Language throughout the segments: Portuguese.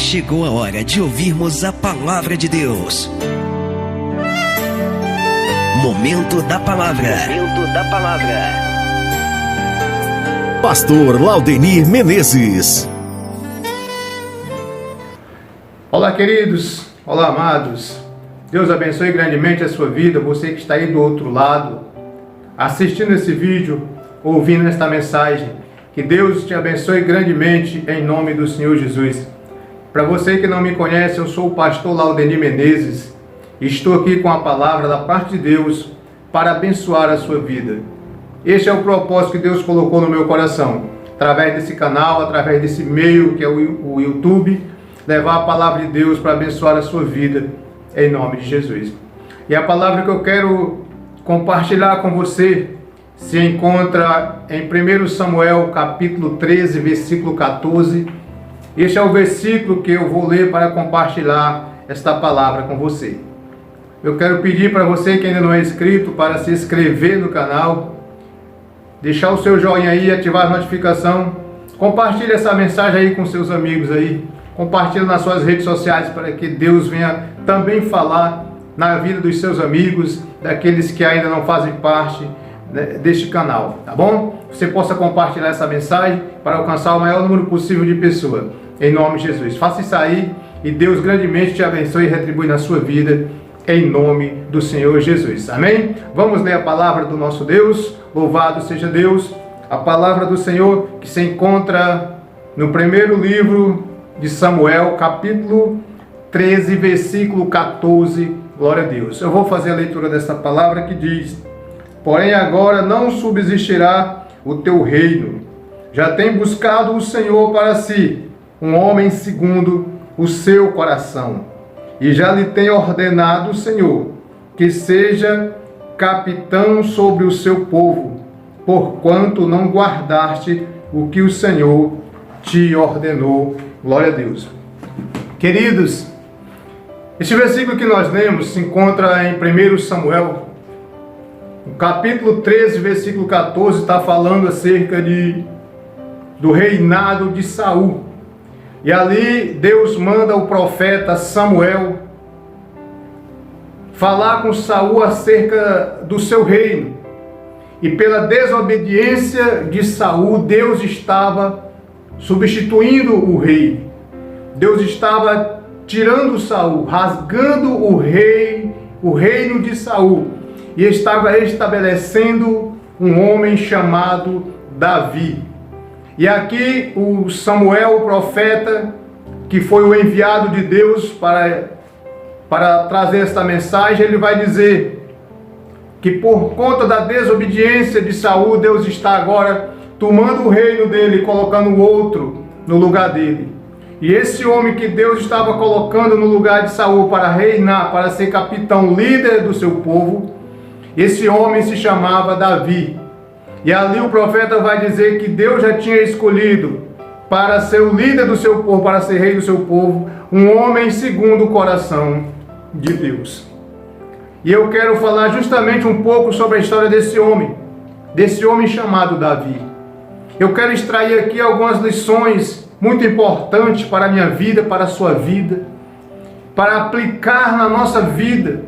chegou a hora de ouvirmos a Palavra de Deus. Momento da Palavra. Momento da Palavra. Pastor Laudenir Menezes. Olá, queridos. Olá, amados. Deus abençoe grandemente a sua vida. Você que está aí do outro lado, assistindo esse vídeo, ouvindo esta mensagem. Que Deus te abençoe grandemente em nome do Senhor Jesus. Para você que não me conhece, eu sou o pastor Laudenir Menezes. Estou aqui com a palavra da parte de Deus para abençoar a sua vida. Este é o propósito que Deus colocou no meu coração, através desse canal, através desse meio que é o YouTube, levar a palavra de Deus para abençoar a sua vida, em nome de Jesus. E a palavra que eu quero compartilhar com você se encontra em 1 Samuel capítulo 13, versículo 14. Este é o versículo que eu vou ler para compartilhar esta palavra com você. Eu quero pedir para você que ainda não é inscrito para se inscrever no canal, deixar o seu joinha aí, ativar a notificação, compartilhe essa mensagem aí com seus amigos aí, compartilhe nas suas redes sociais para que Deus venha também falar na vida dos seus amigos, daqueles que ainda não fazem parte deste canal, tá bom? Você possa compartilhar essa mensagem para alcançar o maior número possível de pessoas, em nome de Jesus. Faça isso aí e Deus grandemente te abençoe e retribui na sua vida, em nome do Senhor Jesus. Amém? Vamos ler a palavra do nosso Deus. Louvado seja Deus. A palavra do Senhor que se encontra no primeiro livro de Samuel, capítulo 13, versículo 14. Glória a Deus. Eu vou fazer a leitura dessa palavra que diz: porém agora não subsistirá o teu reino. Já tem buscado o Senhor para si um homem segundo o seu coração. E já lhe tem ordenado o Senhor que seja capitão sobre o seu povo, porquanto não guardaste o que o Senhor te ordenou. Glória a Deus. Queridos, este versículo que nós lemos se encontra em 1 Samuel, no capítulo 13, versículo 14, está falando acerca do reinado de Saul. E ali Deus manda o profeta Samuel falar com Saul acerca do seu reino. E pela desobediência de Saul, Deus estava substituindo o rei. Deus estava tirando Saul, rasgando o reino de Saul, e estava estabelecendo um homem chamado Davi. E aqui o Samuel, o profeta, que foi o enviado de Deus para trazer esta mensagem, ele vai dizer que por conta da desobediência de Saul, Deus está agora tomando o reino dele e colocando outro no lugar dele. E esse homem que Deus estava colocando no lugar de Saul para reinar, para ser capitão, líder do seu povo, esse homem se chamava Davi. E ali o profeta vai dizer que Deus já tinha escolhido para ser o líder do seu povo, para ser rei do seu povo, um homem segundo o coração de Deus. E eu quero falar justamente um pouco sobre a história desse homem chamado Davi. Eu quero extrair aqui algumas lições muito importantes para a minha vida, para a sua vida, para aplicar na nossa vida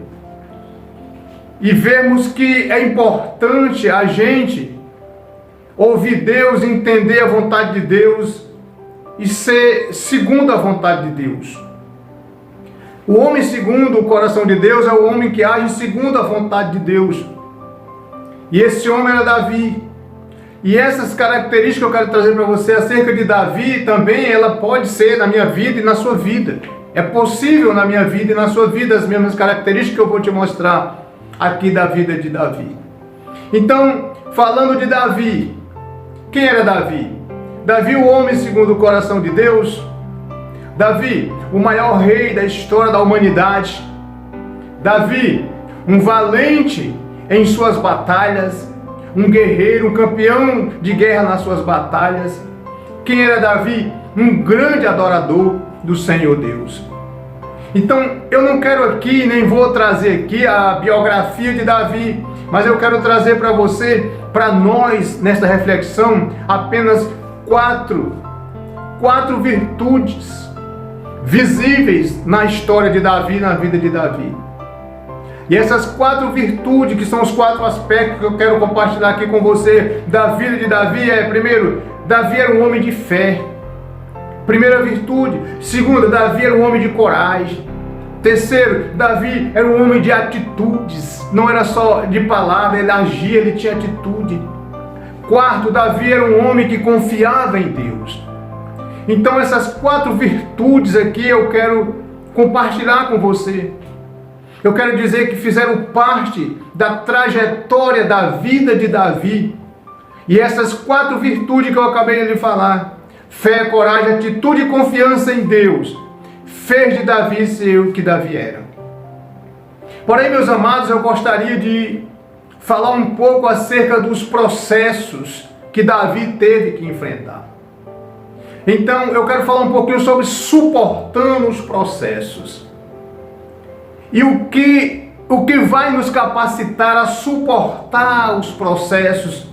e vermos que é importante a gente ouvir Deus, entender a vontade de Deus e ser segundo a vontade de Deus. O homem segundo o coração de Deus é o homem que age segundo a vontade de Deus. E esse homem era Davi. E essas características que eu quero trazer para você acerca de Davi também, ela pode ser na minha vida e na sua vida. É possível na minha vida e na sua vida as mesmas características que eu vou te mostrar aqui da vida de Davi. Então, falando de Davi, quem era Davi? Davi, o homem segundo o coração de Deus. Davi, o maior rei da história da humanidade. Davi, um valente em suas batalhas, um guerreiro, um campeão de guerra nas suas batalhas. Quem era Davi? Um grande adorador do Senhor Deus. Então, eu não quero aqui, nem vou trazer aqui a biografia de Davi, mas eu quero trazer para você, para nós, nesta reflexão, apenas quatro virtudes, visíveis na história de Davi, na vida de Davi. E essas 4 virtudes, que são os 4 aspectos que eu quero compartilhar aqui com você da vida de Davi, primeiro, Davi era um homem de fé. Primeira virtude. Segunda, Davi era um homem de coragem. Terceiro, Davi era um homem de atitudes. Não era só de palavra, ele agia, ele tinha atitude. Quarto, Davi era um homem que confiava em Deus. Então essas 4 virtudes aqui eu quero compartilhar com você. Eu quero dizer que fizeram parte da trajetória da vida de Davi. E essas 4 virtudes que eu acabei de lhe falar, fé, coragem, atitude e confiança em Deus, fez de Davi ser o que Davi era. Porém, meus amados, eu gostaria de falar um pouco acerca dos processos que Davi teve que enfrentar. Então, eu quero falar um pouquinho sobre suportando os processos. E o que vai nos capacitar a suportar os processos.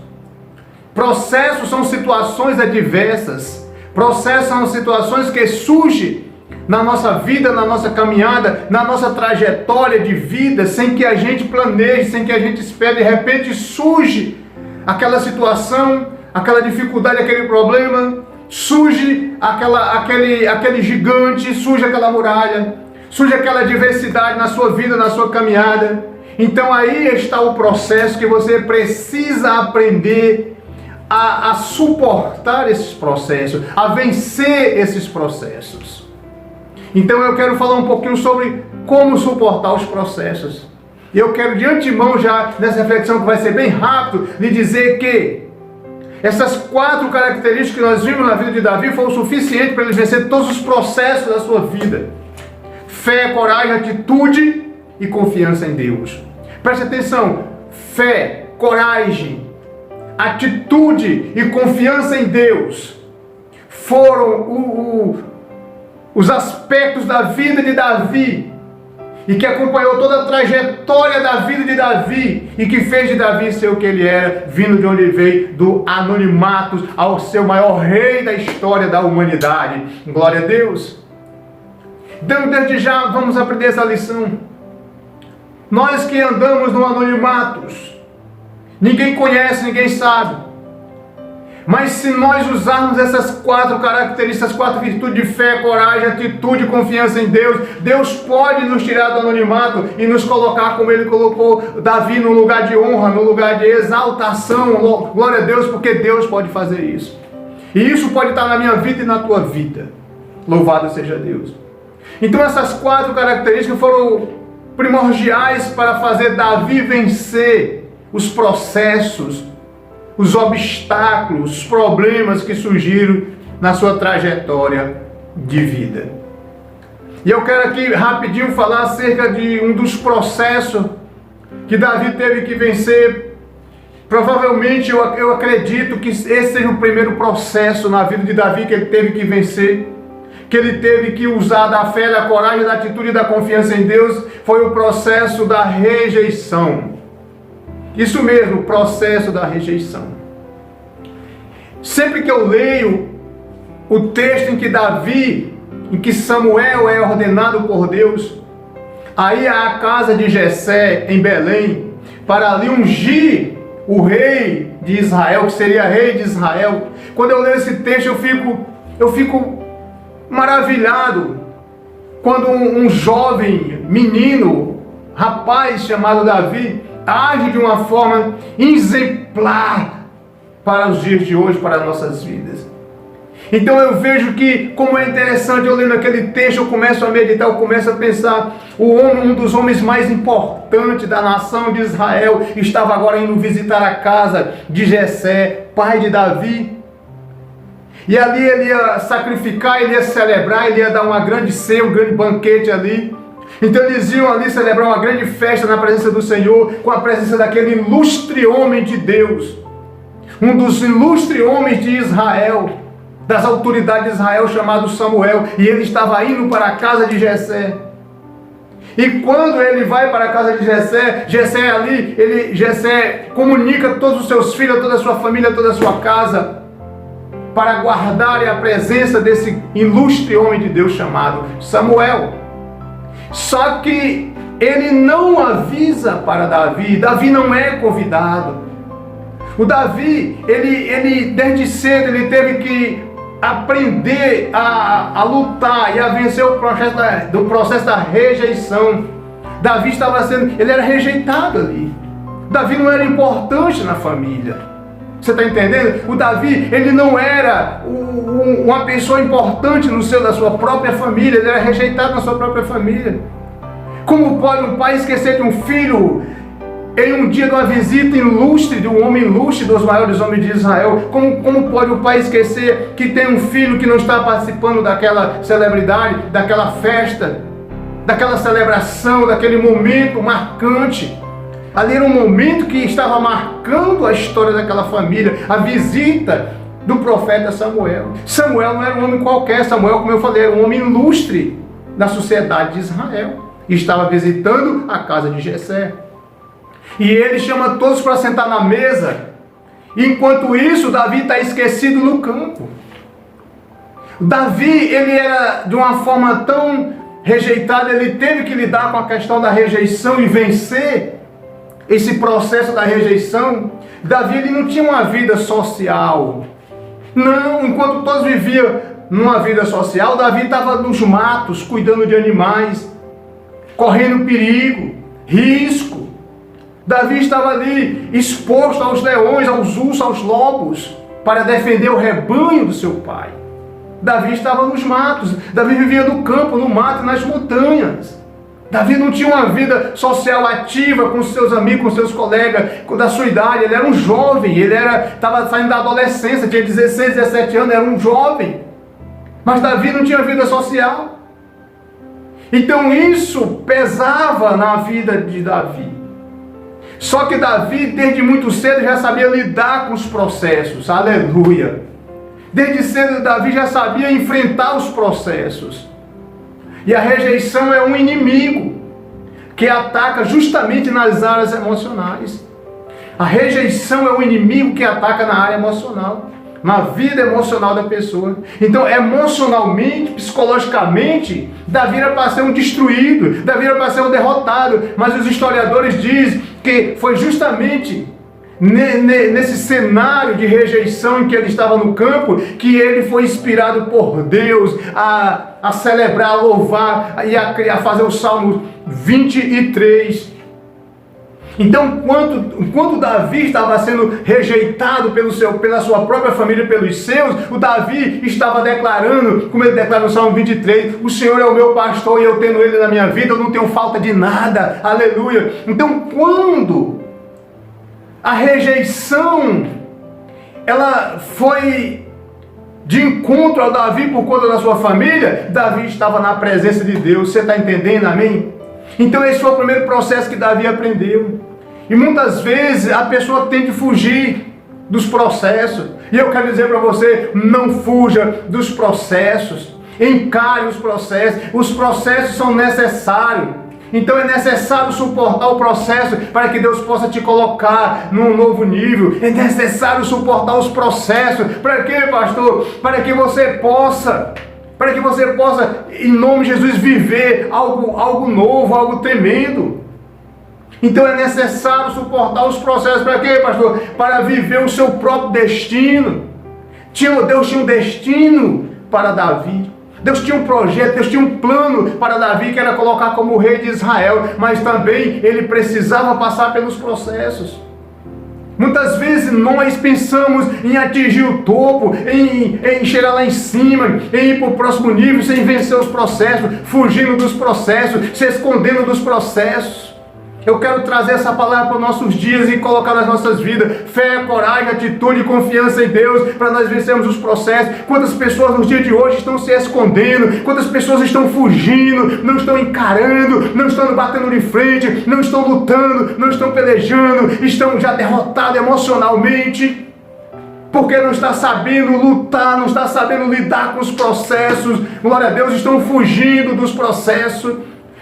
Processos são situações adversas. Processos são situações que surgem na nossa vida, na nossa caminhada, na nossa trajetória de vida, sem que a gente planeje, sem que a gente espere. De repente surge aquela situação, aquela dificuldade, aquele problema, surge aquele gigante, surge aquela muralha, surge aquela adversidade na sua vida, na sua caminhada. Então aí está o processo que você precisa aprender a suportar esses processos, a vencer esses processos. Então eu quero falar um pouquinho sobre como suportar os processos. E eu quero de antemão, já nessa reflexão que vai ser bem rápido, lhe dizer que essas 4 características que nós vimos na vida de Davi foram suficientes para ele vencer todos os processos da sua vida. Fé, coragem, atitude e confiança em Deus. Preste atenção, fé, coragem, atitude e confiança em Deus foram os aspectos da vida de Davi e que acompanhou toda a trajetória da vida de Davi e que fez de Davi ser o que ele era, vindo de onde ele veio, do anonimato ao ser o maior rei da história da humanidade. Glória a Deus. Então, desde já, vamos aprender essa lição. Nós que andamos no anonimato, ninguém conhece, ninguém sabe. Mas se nós usarmos essas 4 características, 4 virtudes de fé, coragem, atitude e confiança em Deus, Deus pode nos tirar do anonimato e nos colocar como Ele colocou Davi no lugar de honra, no lugar de exaltação. Glória a Deus, porque Deus pode fazer isso. E isso pode estar na minha vida e na tua vida. Louvado seja Deus. Então essas 4 características foram primordiais para fazer Davi vencer os processos, os obstáculos, os problemas que surgiram na sua trajetória de vida. E eu quero aqui rapidinho falar acerca de um dos processos que Davi teve que vencer. Provavelmente eu acredito que esse seja o primeiro processo na vida de Davi que ele teve que vencer, que ele teve que usar da fé, da coragem, da atitude e da confiança em Deus, foi o processo da rejeição. Isso mesmo, o processo da rejeição. Sempre que eu leio o texto em que Samuel é ordenado por Deus a ir à casa de Jessé em Belém para ali ungir o rei de Israel, que seria rei de Israel. Quando eu leio esse texto eu fico maravilhado quando um jovem menino, rapaz chamado Davi, age de uma forma exemplar para os dias de hoje, para as nossas vidas. Então eu vejo que, como é interessante, eu lendo aquele texto, eu começo a meditar, eu começo a pensar, um dos homens mais importantes da nação de Israel, estava agora indo visitar a casa de Jessé, pai de Davi. E ali ele ia sacrificar, ele ia celebrar, ele ia dar uma grande ceia, um grande banquete ali. Então eles iam ali celebrar uma grande festa na presença do Senhor, com a presença daquele ilustre homem de Deus, um dos ilustres homens de Israel, das autoridades de Israel, chamado Samuel, e ele estava indo para a casa de Jessé. E quando ele vai para a casa de Jessé, Jessé comunica todos os seus filhos, toda a sua família, toda a sua casa, para guardarem a presença desse ilustre homem de Deus chamado Samuel. Só que ele não avisa para Davi. Davi não é convidado. O Davi, ele desde cedo, ele teve que aprender a lutar e a vencer o processo da rejeição. Davi ele era rejeitado ali. Davi não era importante na família. Você está entendendo? O Davi, ele não era uma pessoa importante no seio da sua própria família. Ele era rejeitado na sua própria família. Como pode um pai esquecer de um filho em um dia de uma visita ilustre, de um homem ilustre, dos maiores homens de Israel? Como pode o pai esquecer que tem um filho que não está participando daquela celebridade, daquela festa, daquela celebração, daquele momento marcante? Ali era um momento que estava marcando a história daquela família, a visita do profeta Samuel. Samuel não era um homem qualquer. Samuel, como eu falei, era um homem ilustre da sociedade de Israel. E estava visitando a casa de Jessé. E ele chama todos para sentar na mesa. Enquanto isso, Davi está esquecido no campo. Davi, ele era de uma forma tão rejeitada, ele teve que lidar com a questão da rejeição e vencer esse processo da rejeição. Davi, ele não tinha uma vida social. Não, enquanto todos viviam numa vida social, Davi estava nos matos, cuidando de animais, correndo perigo, risco. Davi estava ali exposto aos leões, aos ursos, aos lobos, para defender o rebanho do seu pai. Davi estava nos matos. Davi vivia no campo, no mato, nas montanhas. Davi não tinha uma vida social ativa com seus amigos, com seus colegas da sua idade. Ele era um jovem, estava saindo da adolescência, tinha 16, 17 anos, era um jovem. Mas Davi não tinha vida social. Então isso pesava na vida de Davi. Só que Davi, desde muito cedo, já sabia lidar com os processos. Aleluia! Desde cedo, Davi já sabia enfrentar os processos. E a rejeição é um inimigo que ataca justamente nas áreas emocionais. A rejeição é um inimigo que ataca na área emocional, na vida emocional da pessoa. Então, emocionalmente, psicologicamente, Davi era para ser um destruído, Davi era para ser um derrotado. Mas os historiadores dizem que foi justamente nesse cenário de rejeição em que ele estava no campo, que ele foi inspirado por Deus a celebrar, a louvar e a fazer o Salmo 23. Então, enquanto Davi estava sendo rejeitado pela sua própria família, pelos seus, o Davi estava declarando, como ele declara no Salmo 23, o Senhor é o meu pastor e eu tendo ele na minha vida, eu não tenho falta de nada, aleluia. Então, quando a rejeição, ela foi de encontro a Davi por conta da sua família, Davi estava na presença de Deus. Você está entendendo, amém? Então esse foi o primeiro processo que Davi aprendeu. E muitas vezes a pessoa tem de fugir dos processos. E eu quero dizer para você, não fuja dos processos. Encare os processos. Os processos são necessários. Então é necessário suportar o processo para que Deus possa te colocar num novo nível. É necessário suportar os processos. Para quê, pastor? Para que você possa, em nome de Jesus, viver algo novo, algo tremendo. Então é necessário suportar os processos. Para quê, pastor? Para viver o seu próprio destino. Deus tinha um destino para Davi. Deus tinha um projeto, Deus tinha um plano para Davi, que era colocar como rei de Israel, mas também ele precisava passar pelos processos. Muitas vezes nós pensamos em atingir o topo, em chegar lá em cima, em ir para o próximo nível, sem vencer os processos, fugindo dos processos, se escondendo dos processos. Eu quero trazer essa palavra para os nossos dias e colocar nas nossas vidas fé, coragem, atitude e confiança em Deus para nós vencermos os processos. Quantas pessoas nos dias de hoje estão se escondendo, quantas pessoas estão fugindo, não estão encarando, não estão batendo de frente, não estão lutando, não estão pelejando, estão já derrotados emocionalmente, porque não está sabendo lutar, não está sabendo lidar com os processos. Glória a Deus, estão fugindo dos processos.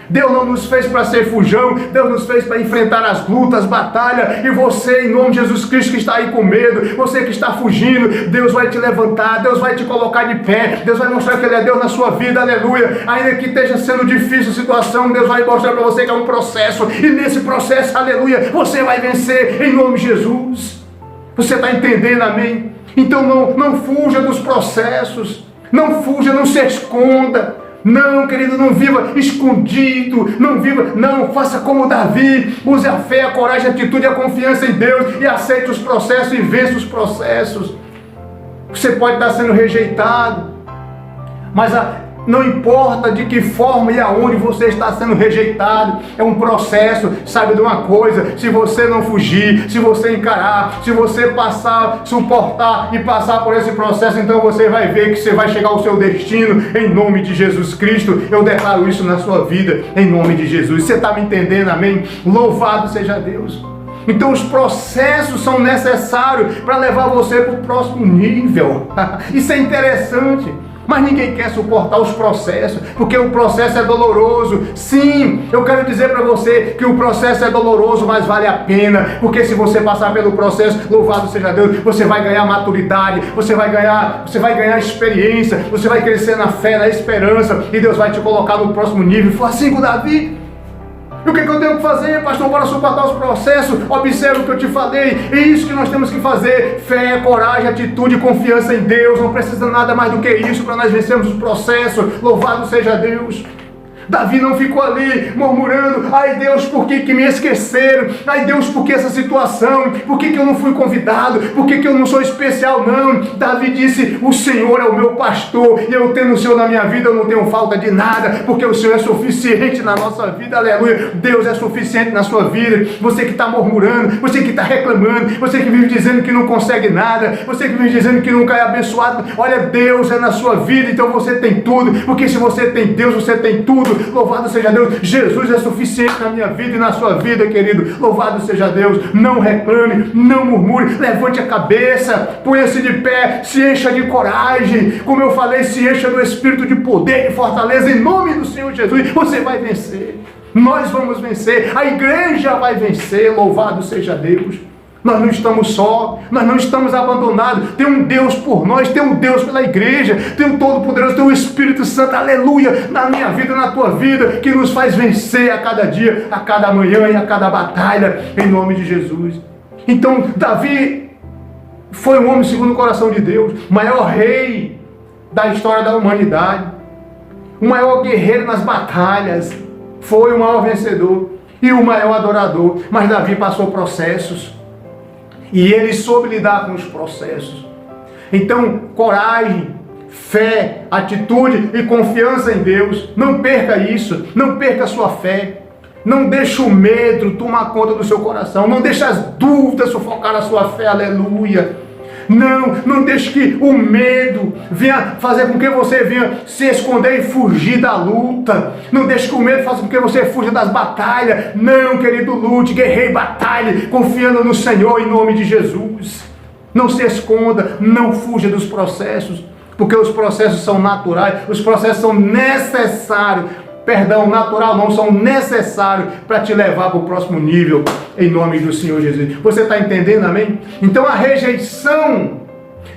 Deus não nos fez para ser fujão, Deus nos fez para enfrentar as lutas, as batalhas, e você, em nome de Jesus Cristo, que está aí com medo, você que está fugindo, Deus vai te levantar, Deus vai te colocar de pé, Deus vai mostrar que Ele é Deus na sua vida, aleluia. Ainda que esteja sendo difícil a situação, Deus vai mostrar para você que é um processo, e nesse processo, aleluia, você vai vencer em nome de Jesus. Você está entendendo, amém? Então não fuja dos processos, não fuja, não se esconda. Não, querido, não viva escondido, não, faça como Davi, use a fé, a coragem, a atitude, a confiança em Deus e aceite os processos e vença os processos. Você pode estar sendo rejeitado, mas não importa de que forma e aonde você está sendo rejeitado, é um processo. Saiba de uma coisa: se você não fugir, se você encarar, se você suportar e passar por esse processo, então você vai ver que você vai chegar ao seu destino em nome de Jesus Cristo. Eu declaro isso na sua vida em nome de Jesus. Você está me entendendo, amém? Louvado seja Deus. Então os processos são necessários para levar você para o próximo nível. Isso é interessante. Mas ninguém quer suportar os processos, porque o processo é doloroso. Sim, eu quero dizer para você que o processo é doloroso, mas vale a pena, porque se você passar pelo processo, louvado seja Deus, você vai ganhar maturidade, você vai ganhar experiência, você vai crescer na fé, na esperança, e Deus vai te colocar no próximo nível. Foi assim com Davi. E o que eu tenho que fazer, pastor, para suportar os processos? Observe o que eu te falei. É isso que nós temos que fazer: fé, coragem, atitude, confiança em Deus. Não precisa nada mais do que isso para nós vencermos os processos. Louvado seja Deus. Davi não ficou ali murmurando: ai Deus, por que me esqueceram? Ai Deus, por que essa situação? Por que eu não fui convidado? Por que eu não sou especial? Não. Davi disse: o Senhor é o meu pastor, e eu tendo o Senhor na minha vida, eu não tenho falta de nada, porque o Senhor é suficiente na nossa vida, aleluia. Deus é suficiente na sua vida. Você que está murmurando, você que está reclamando, você que vive dizendo que não consegue nada, você que vive dizendo que nunca é abençoado, olha, Deus é na sua vida, então você tem tudo, porque se você tem Deus, você tem tudo. Louvado seja Deus. Jesus é suficiente na minha vida e na sua vida, querido. Louvado seja Deus. Não reclame, não murmure, levante a cabeça, ponha-se de pé, se encha de coragem, como eu falei, se encha do espírito de poder e fortaleza em nome do Senhor Jesus. Você vai vencer, nós vamos vencer, a igreja vai vencer. Louvado seja Deus. Nós não estamos só, nós não estamos abandonados. Tem um Deus por nós, tem um Deus pela igreja, tem um Todo-Poderoso, tem um Espírito Santo, aleluia, na minha vida, na tua vida, que nos faz vencer a cada dia, a cada manhã e a cada batalha, em nome de Jesus. Então, Davi foi um homem segundo o coração de Deus, o maior rei da história da humanidade, o maior guerreiro nas batalhas, foi o maior vencedor e o maior adorador. Mas Davi passou processos, e ele soube lidar com os processos. Então, coragem, fé, atitude e confiança em Deus. Não perca isso, não perca a sua fé. Não deixe o medo tomar conta do seu coração. Não deixe as dúvidas sufocar a sua fé, aleluia. Não deixe que o medo venha fazer com que você venha se esconder e fugir da luta. Não deixe que o medo faça com que você fuja das batalhas. Não, querido, lute, guerreie, batalhe, confiando no Senhor em nome de Jesus. Não se esconda, não fuja dos processos, porque os processos são naturais, os processos são necessários. Perdão, natural não, são necessários para te levar para o próximo nível, em nome do Senhor Jesus. Você está entendendo, amém? Então a rejeição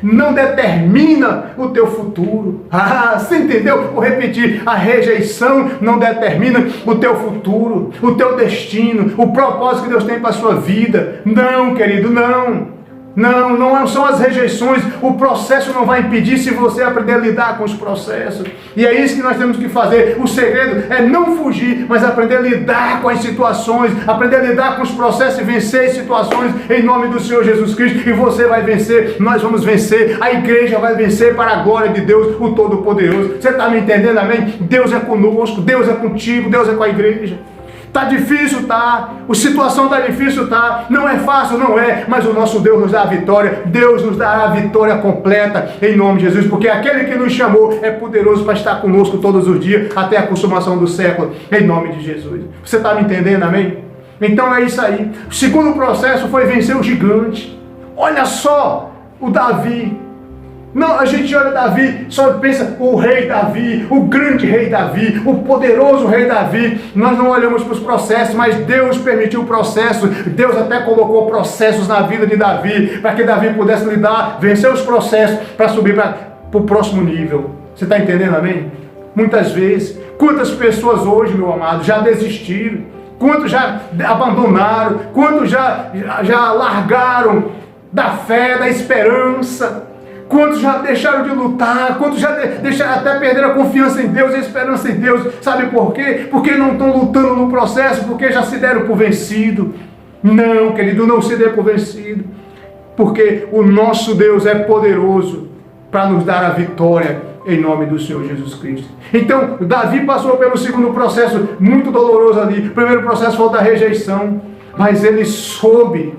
não determina o teu futuro. Você entendeu? Vou repetir: a rejeição não determina o teu futuro, o teu destino, o propósito que Deus tem para a sua vida. Não, querido, não. Não são as rejeições. O processo não vai impedir se você aprender a lidar com os processos. E é isso que nós temos que fazer. O segredo é não fugir, mas aprender a lidar com as situações, aprender a lidar com os processos e vencer as situações em nome do Senhor Jesus Cristo. E você vai vencer, nós vamos vencer, a igreja vai vencer para a glória de Deus, o Todo-Poderoso. Você está me entendendo, amém? Deus é conosco, Deus é contigo, Deus é com a igreja. Tá difícil, tá? A situação tá difícil, tá? Não é fácil, não é, mas o nosso Deus nos dá a vitória. Deus nos dá a vitória completa em nome de Jesus, porque aquele que nos chamou é poderoso para estar conosco todos os dias, até a consumação do século, em nome de Jesus. Você está me entendendo, amém? Então é isso aí. O segundo processo foi vencer o gigante. Olha só o Davi. Não, a gente olha Davi, só pensa o rei Davi, o grande rei Davi, o poderoso rei Davi. Nós não olhamos para os processos, mas Deus permitiu o processo. Deus até colocou processos na vida de Davi, para que Davi pudesse lidar, vencer os processos, para subir para o próximo nível. Você está entendendo, amém? Muitas vezes, quantas pessoas hoje, meu amado, já desistiram, quantos já abandonaram, quantos já largaram da fé, da esperança. Quantos já deixaram de lutar, quantos já deixaram, até perderam a confiança em Deus e a esperança em Deus. Sabe por quê? Porque não estão lutando no processo, porque já se deram por vencido. Não, querido, não se dê por vencido. Porque o nosso Deus é poderoso para nos dar a vitória em nome do Senhor Jesus Cristo. Então, Davi passou pelo segundo processo muito doloroso ali. O primeiro processo foi o da rejeição, mas ele soube,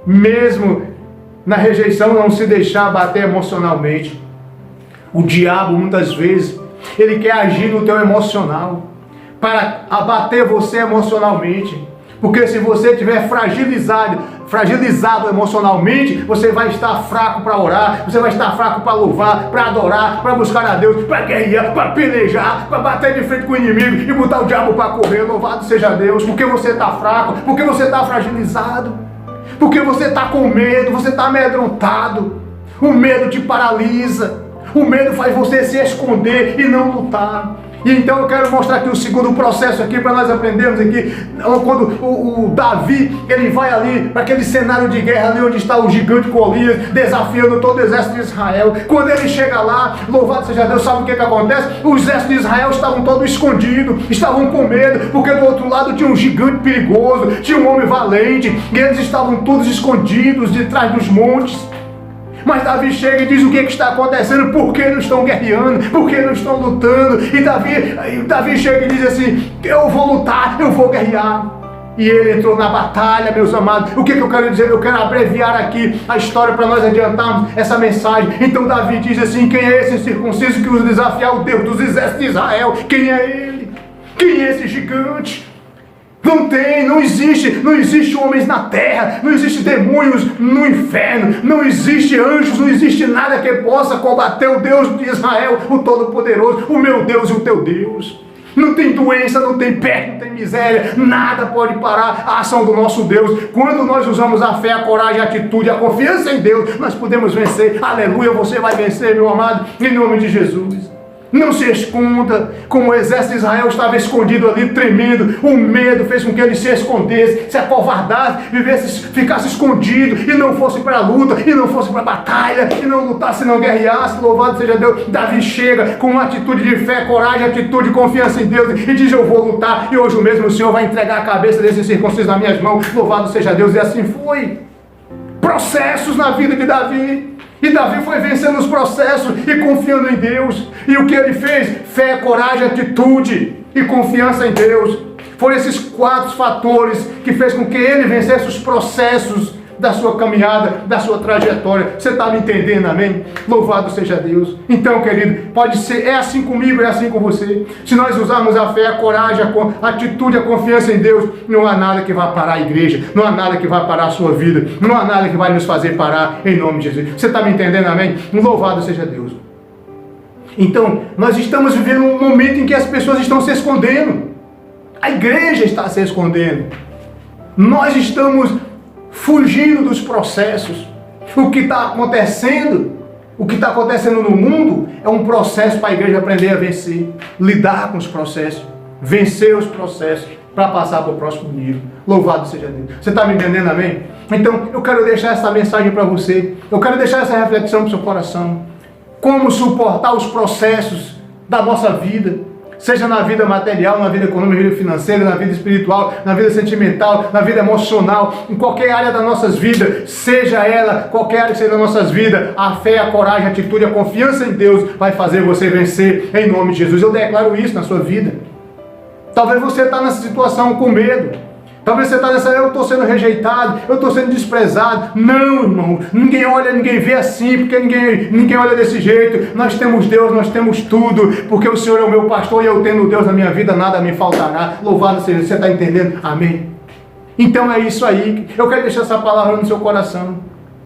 mesmo na rejeição, não se deixar abater emocionalmente. O diabo, muitas vezes, ele quer agir no teu emocional, para abater você emocionalmente. Porque se você estiver fragilizado emocionalmente, você vai estar fraco para orar, você vai estar fraco para louvar, para adorar, para buscar a Deus, para guerrear, para pelejar, para bater de frente com o inimigo e botar o diabo para correr. Louvado seja Deus, porque você está fraco, porque você está fragilizado. Porque você está com medo, você está amedrontado. O medo te paralisa. O medo faz você se esconder e não lutar. E então eu quero mostrar aqui o segundo processo aqui para nós aprendermos aqui. Quando o Davi, ele vai ali para aquele cenário de guerra ali onde está o gigante Golias desafiando todo o exército de Israel. Quando ele chega lá, louvado seja Deus, sabe o que acontece? O exército de Israel estavam todos escondidos, estavam com medo, porque do outro lado tinha um gigante perigoso, tinha um homem valente, e eles estavam todos escondidos de trás dos montes. Mas Davi chega e diz o que está acontecendo, por que não estão guerreando, por que não estão lutando. E Davi chega e diz assim: eu vou lutar, eu vou guerrear. E ele entrou na batalha, meus amados. O que eu quero dizer? Eu quero abreviar aqui a história para nós adiantarmos essa mensagem. Então Davi diz assim: quem é esse circunciso que os desafiar o Deus dos exércitos de Israel? Quem é ele? Quem é esse gigante? Não existe homens na terra, não existe demônios no inferno, não existe anjos, não existe nada que possa combater o Deus de Israel, o Todo-Poderoso, o meu Deus e o teu Deus. Não tem doença, não tem peste, não tem miséria, nada pode parar a ação do nosso Deus. Quando nós usamos a fé, a coragem, a atitude, a confiança em Deus, nós podemos vencer. Aleluia, você vai vencer, meu amado, em nome de Jesus. Não se esconda, como o exército de Israel estava escondido ali, tremendo. O medo fez com que ele se escondesse, se acovardasse, ficasse escondido e não fosse para a luta, e não fosse para a batalha, e não lutasse, não guerreasse. Louvado seja Deus. Davi chega com uma atitude de fé, coragem, atitude de confiança em Deus e diz: eu vou lutar, e hoje mesmo o Senhor vai entregar a cabeça desse circunciso nas minhas mãos. Louvado seja Deus. E assim foi. Processos na vida de Davi. E Davi foi vencendo os processos e confiando em Deus. E o que ele fez? Fé, coragem, atitude e confiança em Deus. Foram esses 4 fatores que fez com que ele vencesse os processos da sua caminhada, da sua trajetória. Você está me entendendo, amém? Louvado seja Deus. Então, querido, pode ser, é assim comigo, é assim com você. Se nós usarmos a fé, a coragem, a atitude, a confiança em Deus, não há nada que vá parar a igreja, não há nada que vá parar a sua vida, não há nada que vai nos fazer parar, em nome de Jesus. Você está me entendendo, amém? Louvado seja Deus. Então, nós estamos vivendo um momento em que as pessoas estão se escondendo. A igreja está se escondendo. Nós estamos fugindo dos processos. O que está acontecendo no mundo é um processo para a igreja aprender a vencer, lidar com os processos, vencer os processos para passar para o próximo nível. Louvado seja Deus. Você está me entendendo, amém? Então eu quero deixar essa mensagem para você, eu quero deixar essa reflexão para o seu coração. Como suportar os processos da nossa vida, seja na vida material, na vida econômica, na vida financeira, na vida espiritual, na vida sentimental, na vida emocional, em qualquer área das nossas vidas, seja ela, qualquer área que seja das nossas vidas, a fé, a coragem, a atitude, a confiança em Deus vai fazer você vencer em nome de Jesus. Eu declaro isso na sua vida. Talvez você está nessa situação com medo. Talvez você está nessa, eu estou sendo rejeitado, eu estou sendo desprezado. Não, irmão, ninguém olha, ninguém vê assim, porque ninguém olha desse jeito. Nós temos Deus, nós temos tudo, porque o Senhor é o meu pastor e eu tendo Deus na minha vida, nada me faltará. Louvado seja, você está entendendo? Amém? Então é isso aí, eu quero deixar essa palavra no seu coração.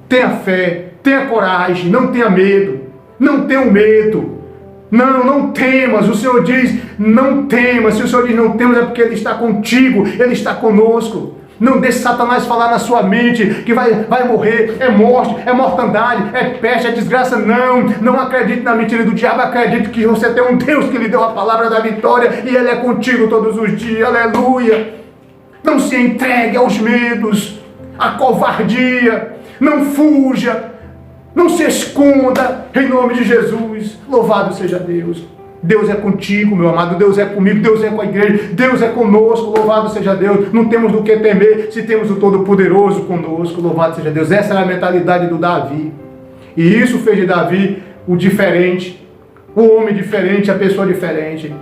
Tenha fé, tenha coragem, não tenha medo. Não tenha medo. Não temas. O Senhor diz, não temas. Se o Senhor diz não temas, é porque Ele está contigo, Ele está conosco. Não deixe Satanás falar na sua mente que vai morrer, é morte, é mortandade, é peste, é desgraça. Não acredite na mentira do diabo. Acredite que você tem um Deus que lhe deu a palavra da vitória e Ele é contigo todos os dias. Aleluia. Não se entregue aos medos, à covardia. Não fuja. Não se esconda, em nome de Jesus. Louvado seja Deus. Deus é contigo, meu amado. Deus é comigo. Deus é com a igreja. Deus é conosco. Louvado seja Deus. Não temos do que temer se temos o Todo-Poderoso conosco. Louvado seja Deus. Essa era a mentalidade do Davi. E isso fez de Davi o diferente, o homem diferente, a pessoa diferente.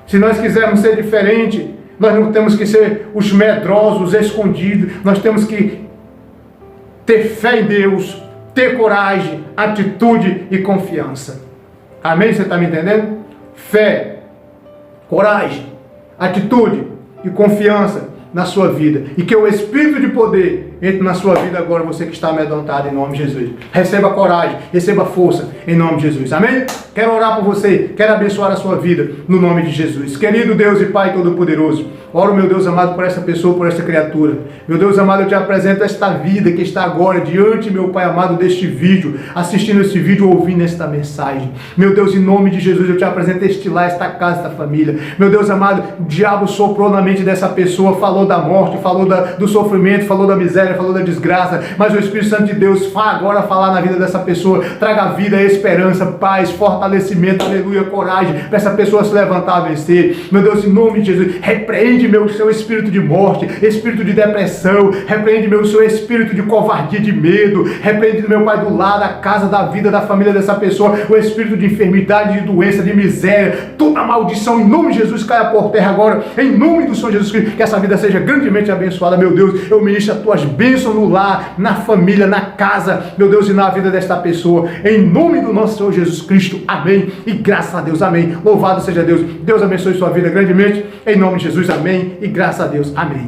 Se nós quisermos ser diferente, nós não temos que ser os medrosos, escondidos. Nós temos que ter fé em Deus, ter coragem, atitude e confiança. Amém? Você está me entendendo? Fé, coragem, atitude e confiança na sua vida. E que o Espírito de poder entre na sua vida agora, você que está amedrontado, em nome de Jesus. Receba coragem, receba força, em nome de Jesus. Amém? Quero orar por você, quero abençoar a sua vida, no nome de Jesus. Querido Deus e Pai Todo-Poderoso, oro, meu Deus amado, por essa pessoa, por essa criatura. Meu Deus amado, eu te apresento esta vida que está agora diante, meu Pai amado, deste vídeo, assistindo este vídeo, ouvindo esta mensagem. Meu Deus, em nome de Jesus, eu te apresento este lar, esta casa, esta família. Meu Deus amado, o diabo soprou na mente dessa pessoa, falou da morte, falou do sofrimento, falou da miséria, falou da desgraça, mas o Espírito Santo de Deus agora falar na vida dessa pessoa, traga vida, esperança, paz, fortalecimento, aleluia, coragem, para essa pessoa se levantar a vencer. Meu Deus, em nome de Jesus, repreende, meu, seu espírito de morte, espírito de depressão, repreende, meu, seu espírito de covardia, de medo, repreende, meu Pai, do lar, da casa, da vida, da família dessa pessoa, o espírito de enfermidade, de doença, de miséria, toda maldição, em nome de Jesus, caia por terra agora, em nome do Senhor Jesus Cristo, que essa vida seja grandemente abençoada. Meu Deus, eu ministro as tuas bênçãos no lar, na família, na casa, meu Deus, e na vida desta pessoa, em nome do nosso Senhor Jesus Cristo, amém, e graças a Deus, amém, louvado seja Deus. Deus abençoe sua vida grandemente, em nome de Jesus, amém, e graças a Deus, amém.